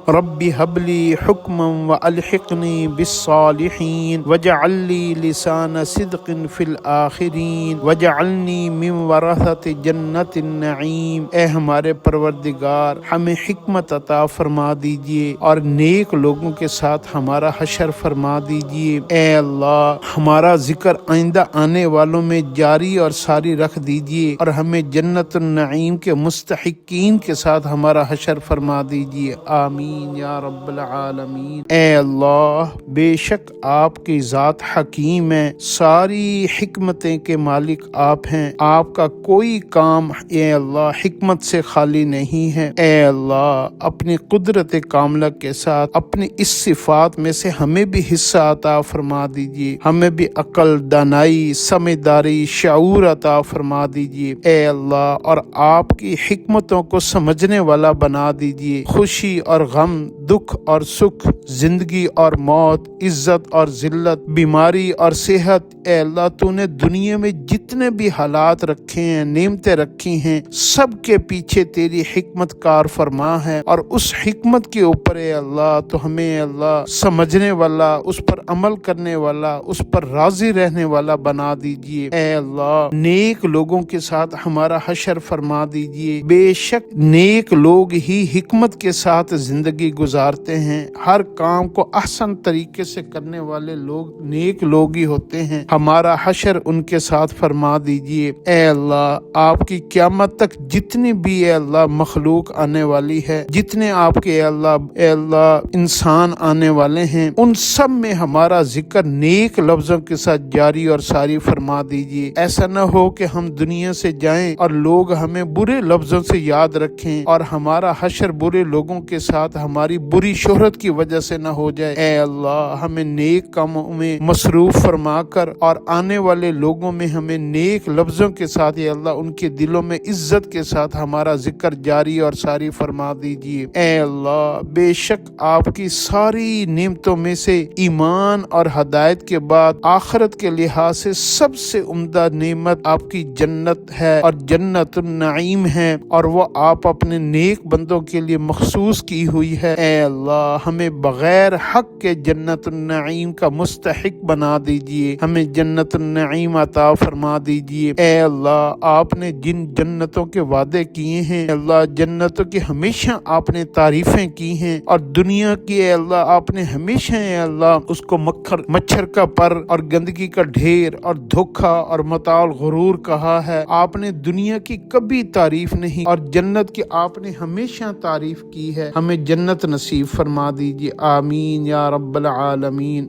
رب هب لي حكما وألحقني بالصالحين واجعل لي لسان صدق في الآخرين واجعلني من ورثة جنة النعیم۔ اے ہمارے پروردگار، ہمیں حکمت عطا فرما دیجئے اور نیک لوگوں کے ساتھ ہمارا حشر فرما دیجئے۔ اے اللہ، ہمارا ذکر آئندہ آنے والوں میں جاری اور ساری رکھ دیجئے اور ہمیں جنت النعیم کے مستحقین کے ساتھ ہمارا حشر فرما دیجئے، آمین یا رب العالمین۔ اے اللہ، بے شک آپ کی ذات حکیم ہے، ساری حکمتیں کے مالک آپ ہیں، آپ کا کوئی کام اے اللہ حکمت سے خالی نہیں ہے۔ اے اللہ، اپنی قدرت کاملہ کے ساتھ اپنی اس صفات میں سے ہمیں بھی حصہ عطا فرما دیجئے، ہمیں بھی عقل، دانائی، سمجھداری، شعور عطا فرما دیجئے اے اللہ، اور آپ کی حکمتوں کو سمجھنے والا بنا دیجئے۔ خوشی اور غم، دکھ اور سکھ، زندگی اور موت، عزت اور ذلت، بیماری اور صحت، اے اللہ تو نے دنیا میں جتنے بھی حالات رکھے ہیں، نعمتیں رکھی ہیں، سب کے پیچھے تیری حکمت کار فرما ہے، اور اس حکمت کے اوپر اے اللہ تو ہمیں اے اللہ سمجھنے والا، اس پر عمل کرنے والا، اس پر راضی رہنے والا بنا دیجئے اے اللہ۔ نیک لوگوں کے ساتھ ہمارا حشر فرما دیجئے، بے شک نیک لوگ ہی حکمت کے ساتھ زندگی گزارتے ہیں، ہر کام کو احسن طریقے سے کرنے والے لوگ نیک لوگ ہی ہوتے ہیں، ہمارا حشر ان کے ساتھ فرما دیجئے اے اللہ۔ آپ کی قیامت تک جتنی بھی اے اللہ مخلوق آنے والی ہے، جتنے آپ کے اے اللہ انسان آنے والے ہیں، ان سب میں ہمارا ذکر نیک لفظوں کے ساتھ جاری اور ساری فرما دیجئے۔ ایسا نہ ہو کہ ہم دنیا سے جائیں اور لوگ ہمیں برے لفظوں سے یاد رکھیں اور ہمارا حشر برے لوگوں کے ساتھ ہماری بری شہرت کی وجہ سے نہ ہو جائے اے اللہ۔ ہمیں نیک کاموں میں مصروف فرما کر اور آنے والے لوگوں میں ہمیں نیک لفظوں کے ساتھ اے اللہ ان کے دلوں میں عزت کے ساتھ ہمارا ذکر جاری اور ساری فرما دیجئے اے اللہ۔ بے شک آپ کی ساری نعمتوں میں سے ایمان اور ہدایت کے بعد آخرت کے لحاظ سے سب سے عمدہ نعمت آپ کی جنت ہے اور جنت النعیم ہے، اور وہ آپ اپنے نیک بندوں کے لیے مخصوص کی ہوئی ہے اے اللہ۔ ہمیں بغیر حق کے جنت النعیم کا مستحق بنا دیجئے، ہمیں جنت النعیم عطا فرما دیجئے اے اللہ۔ آپ نے جن جنتوں کے وعدے کیے ہیں اللہ، جنتوں کی ہمیشہ آپ نے تعریفیں کی ہیں، اور دنیا کی اے اللہ آپ نے ہمیشہ اے اللہ اس کو مچھر کا پر اور گندگی کا ڈھیر اور دھوکہ اور متاع الغرور کہا ہے۔ آپ نے دنیا کی کبھی تعریف نہیں، اور جنت کی آپ نے ہمیشہ تعریف کی ہے۔ ہمیں جنت نصیب فرما دیجیے، آمین یا رب العالمین۔